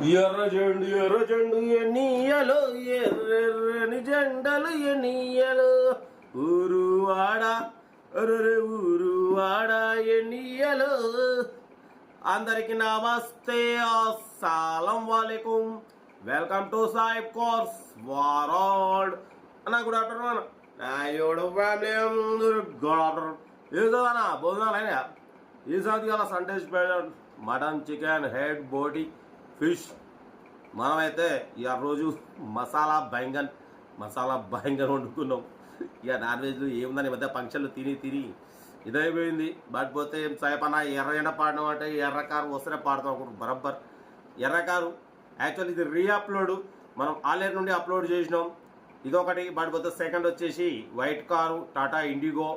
ఎర్ర జెండు ఎన్నియలో ఎర్రెర్రని జెండలు ఎన్నియలో ఊరువాడ ఊరువాడ ఎన్నియలో. అందరికి నమస్తే, అస్సలం వాలేకుం. వెల్కమ్ టు సాయిబ్ కోర్స్ వరల్డ్ అన్న. గుడ్ ఆఫ్టర్నూన్ నా యూట్యూబ్ ఫ్యామిలీ. Good afternoon. ఈసారి భోజనాలు అయినా ఈసారి గల Sunday special mutton, chicken, head, బోటి, ఫిష్. మనమైతే ఇక రోజు మసాలా బైంగన్ వండుకున్నాం. ఇక నాన్ వెజ్లు ఏముందని మధ్య ఫంక్షన్లు తిని ఇదైపోయింది. బట్ పోతే సాయపన్న ఎర్ర ఎండ పాడడం అంటే ఎర్రకారు వస్తేనే పాడతాం అనుకుంటున్నాం బరబ్బర్. ఎర్రకారు యాక్చువల్లీ ఇది రీఅప్లోడ్, మనం ఆన్లైన్ నుండి అప్లోడ్ చేసినాం. ఇదొకటి. బట్ పోతే సెకండ్ వచ్చేసి వైట్ కారు టాటా ఇండిగో.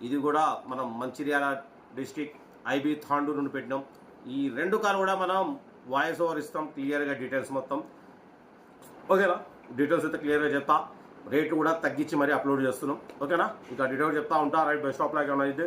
ఇది కూడా మనం మంచిర్యాల డిస్టిక్ ఐబీ థాండూర్ నుండి పెట్టినాం. ఈ రెండు కారు కూడా మనం వాయిస్ ఓవర్ ఇస్తాం, క్లియర్గా డీటెయిల్స్ మొత్తం. ఓకేనా? డీటెయిల్స్ అయితే క్లియర్గా చెప్తా. రేట్లు కూడా తగ్గించి మరీ అప్లోడ్ చేస్తున్నాం. ఓకేనా? ఇక డీటెయిల్ చెప్తా ఉంటా. రైట్, బెస్ట్ ఆఫ్ లాగా అయితే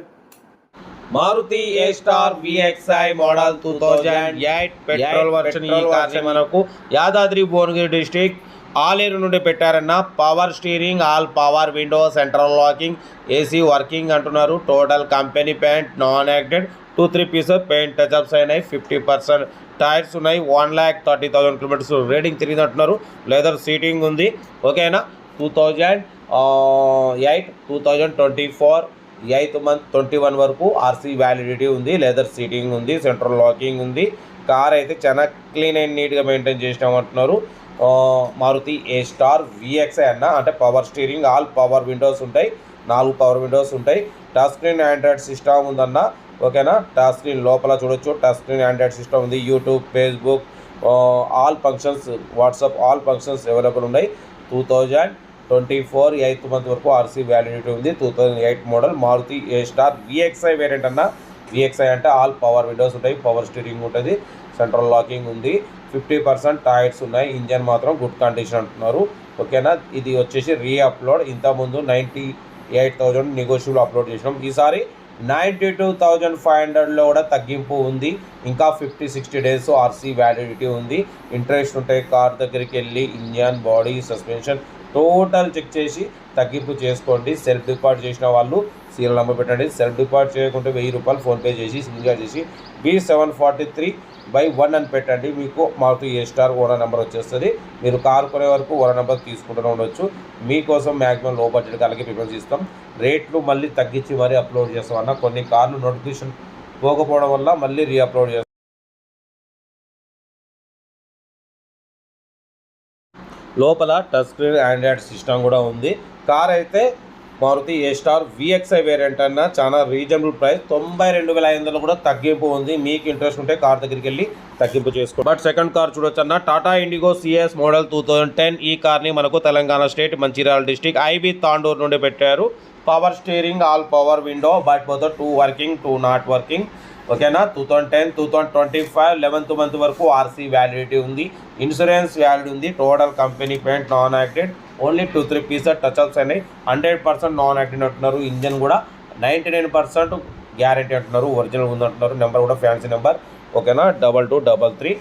Maruti A star VXi model 2008 petrol version. ఈ కార్ని మనకు యాదాద్రి భువనగిరి డిస్ట్రిక్ట్ ఆలేరు నుండి పెట్టారన్న. Power steering, all power window, central locking, AC working అంటున్నారు. టోటల్ కంపెనీ పెయింట్, నాన్ యాక్టెడ్, 2-3 పీసెస్ పెయింట్ టచ్అప్స్ అయినాయి. 50% టైర్స్ ఉన్నాయి. 1,30,000 కిలోమీటర్స్ రేటింగ్ తిరిగింది అంటున్నారు. లెదర్ సీటింగ్ ఉంది. ఓకేనా? 2008 2024 8th month 21 వరకు ఆర్సీ వ్యాలిడిటీ ఉంది. లెదర్ సీటింగ్ ఉంది. సెంట్రల్ లాకింగ్ ఉంది. కార్ అయితే చాలా క్లీన్ అండ్ నీట్గా maintain చేసినామంటున్నారు. Maruti A star VXi అన్న. అంటే power steering, all power Windows ఉంటాయి. 4 పవర్ విండోస్ ఉంటాయి. టచ్ స్క్రీన్ ఆండ్రాయిడ్ సిస్టమ్ ఉందన్న. ఓకేనా? టచ్ స్క్రీన్ లోపల చూడొచ్చు. టచ్ స్క్రీన్ ఆండ్రాయిడ్ సిస్టమ్ ఉంది. YouTube, Facebook, all functions, WhatsApp, all functions available ఉన్నాయి. 2024 8th month వరకు ఆర్సీ వ్యాలిడిటీ ఉంది. 2008 model Maruti A star VXi variant అన్న. VXi అంటే ఆల్ పవర్ విండోస్ ఉంటాయి, పవర్ స్టీరింగ్ ఉంటుంది, సెంట్రల్ లాకింగ్ ఉంది, 50% టైర్స్ ఉన్నాయి. ఇంజన్ మాత్రం గుడ్ కండిషన్ అంటున్నారు. ఓకేనా? ఇది వచ్చేసి రీఅప్లోడ్. ఇంతకుముందు 98,000 నెగోషియబుల్ అప్లోడ్ చేసినాం. ఈసారి 92,500లో కూడా తగ్గింపు ఉంది. ఇంకా 50-60 డేస్ ఆర్సీ వ్యాలిడిటీ ఉంది. ఇంట్రెస్ట్ ఉంటే కార్ దగ్గరికి వెళ్ళి engine, body, suspension total check చేసి తగ్గింపు చేసుకోండి. సెల్ఫ్ డిపాజిట్ చేసిన వాళ్ళు సీరియల్ నెంబర్ పెట్టండి. సెల్ఫ్ డిపాజిట్ చేయకుంటే 1000 రూపాయలు ఫోన్పే చేసి సింగిల్ చేసి B743/1 అని పెట్టండి. మీకు Maruti A star owner number వచ్చేస్తుంది. మీరు కారు కొనే వరకు ఓనర్ నెంబర్ తీసుకుంటూనే ఉండొచ్చు. మీకోసం మ్యాక్సిమం లో బడ్జెట్ కాలకి ప్రిఫరెన్స్ ఇస్తాం. రేట్లు మళ్ళీ తగ్గించి మరీ అప్లోడ్ చేస్తాం అన్న. కొన్ని కార్లు నోటిఫికేషన్ పోకపోవడం వల్ల మళ్ళీ రీఅప్లోడ్ చేస్తాం. లోపల టచ్ స్క్రీన్ ఆండ్రాయిడ్ సిస్టమ్ కూడా ఉంది. కార్ అయితే Maruti A star VXi variant అన్న. చాలా రీజనబుల్ ప్రైస్, 92,500 కూడా తగ్గింపు ఉంది. మీకు ఇంట్రెస్ట్ ఉంటే కార్ దగ్గరికి వెళ్ళి తగ్గింపు చేసుకోండి. బట్ సెకండ్ కార్ చూడొచ్చు అన్న. Tata Indigo CS model 2010. ఈ కార్ని మనకు Telangana state Mancherial district IB Tandur నుండి పెట్టారు. Power steering, all power window, but పోతే 2 వర్కింగ్, 2 నాట్ వర్కింగ్. ఓకేనా? 2010 2025 11th month వరకు ఆర్సీ వ్యాలిడిటీ ఉంది. ఇన్సూరెన్స్ వ్యాలిడ్ ఉంది. Total company paint, non acted, only 2-3 pieces touch-ups అయినాయి. 100% నాన్ యాక్టెడ్ అంటున్నారు. ఇంజన్ కూడా 99% గ్యారెంటీ అంటున్నారు. ఒరిజినల్ ఉంది అంటున్నారు. నెంబర్ కూడా ఫ్యాన్సీ నెంబర్. ఓకేనా? 2233.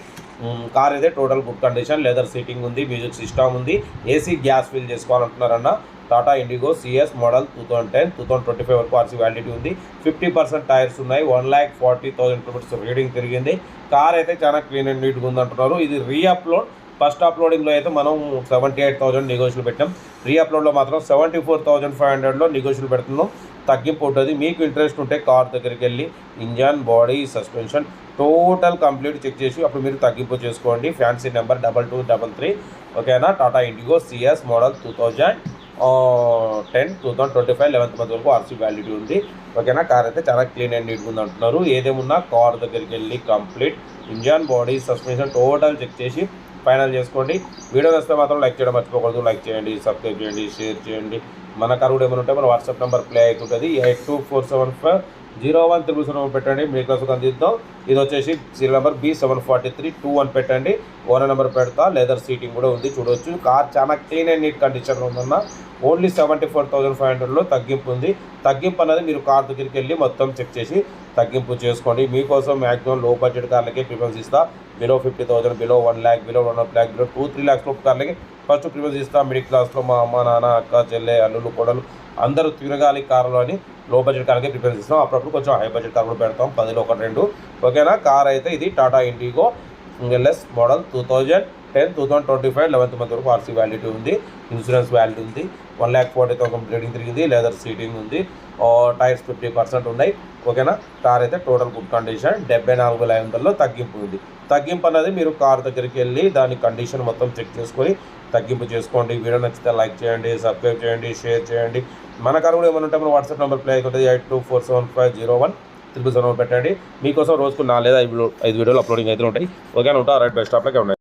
కార్ అయితే total good condition. Leather seating ఉంది. మ్యూజిక్ సిస్టమ్ ఉంది. ఏసీ గ్యాస్ ఫిల్ చేసుకోవాలంటున్నారన్న. టాటా ఇండిగో CS మోడల్ 2010 2025 వరకు ఆర్సీ వ్యాలిడిటీ ఉంది. 50% టైర్స్ ఉన్నాయి. 1,40,000 కిలోమీటర్స్ రీడింగ్ తిరిగింది. కార్ అయితే చాలా క్లీన్ అండ్ నీట్గా ఉందంటున్నారు. ఇది రీఅప్లోడ్. ఫస్ట్ అప్లోడింగ్లో అయితే మనం 78,000 నెగోషియబుల్ పెట్టాం. రీఅప్లోడ్లో మాత్రం 74,500లో నెగోషియబుల్ పెడుతున్నాం. తగ్గింపు ఉంటుంది. మీకు ఇంట్రెస్ట్ ఉంటే కార్ దగ్గరికి వెళ్ళి engine, body, suspension total complete check చేసి అప్పుడు మీరు తగ్గింపు చేసుకోండి. Fancy number 2233. ఓకేనా? Tata Indigo CS model 2010 2025 11th month వరకు ఆర్సీ వ్యాలిడిటీ ఉంది. ఓకేనా? కార్ అయితే చాలా క్లీన్ అండ్ నీట్గా ఉంది అంటున్నారు. ఏదేమున్నా కార్ దగ్గరికి వెళ్ళి complete engine, body, suspension total check చేసి ఫైనల్ చేసుకోండి. వీడియో వస్తే మాత్రం లైక్ చేయడం మర్చిపోకూడదు. లైక్ చేయండి, సబ్స్క్రైబ్ చేయండి, షేర్ చేయండి. మన కారు కూడా ఏమైనా ఉంటే మన వాట్సాప్ నెంబర్ ప్లే అవుతుంటుంది. 8247501377 పెట్టండి. మీకోసం అందిద్దాం. ఇది వచ్చేసి సీరియల్ నెంబర్ B743/2 అని పెట్టండి. ఓనర్ నెంబర్ పెడతా. లెదర్ సీటింగ్ కూడా ఉంది, చూడవచ్చు. కార్ చాలా క్లీన్ అండ్ నీట్ కండిషన్లో ఉందన్న. ఓన్లీ 74,500లో తగ్గింపు ఉంది. తగ్గింపు అనేది మీరు కార్ దగ్గరికి వెళ్ళి మొత్తం చెక్ చేసి తగ్గింపు చేసుకోండి. మీకోసం మ్యాక్సిమం లో బడ్జెట్ కార్లకే ప్రిఫరెన్స్ ఇస్తా. Below 50,000, below 1 lakh, below 1.5 lakh, below 2-3 lakhs లోపు కార్లకి ఫస్ట్ ప్రిఫరెన్స్ ఇస్తా. మిడిల్ క్లాస్లో మా అమ్మ, నాన్న, అక్క, చెల్లె, అల్లులు, కోడలు అందరూ తిరగాలి కార్లో అని లో బడ్జెట్ కార్లకే ప్రిఫరెన్స్ ఇస్తాం. అప్పుడప్పుడు కొంచెం హై బడ్జెట్ కార్ కూడా పెడతాం, 10లో 1-2. ఓకేనా. కార్ అయితే ఇది Tata Indigo LS model 2010, 2025 11th month వరకు ఆర్సీ వ్యాలిడిటీ ఉంది. ఇన్సూరెన్స్ వ్యాలిడిటీ ఉంది. 1,40,000 రేటింగ్ తిరిగింది. లెదర్ సీటింగ్ ఉంది. టైర్స్ 50% ఉన్నాయి. ఓకేనా. కార్ అయితే టోటల్ గుడ్ కండిషన్. 74,500లో తగ్గింపు ఉంది. తగ్గింపు అనేది మీరు కార్ దగ్గరికి వెళ్ళి దాని కండిషన్ మొత్తం చెక్ చేసుకొని తగ్గింపు చేసుకోండి. వీడియో నచ్చితే లైక్ చేయండి, సబ్స్క్రైబ్ చేయండి, షేర్ చేయండి. మన కార్ కూడా ఏమైనా ఉంటే మన వాట్సాప్ నెంబర్ ప్లే అవుతుంది 8247501777 పెట్టండి. మీకోసం రోజుకు 4 లేదా 5 వీడియోలు అప్లోడింగ్ అయితే ఉంటాయి. ఓకేనా. ఉంటా రైట్ బెస్ట్ ఆప్లకే ఉన్నాయి.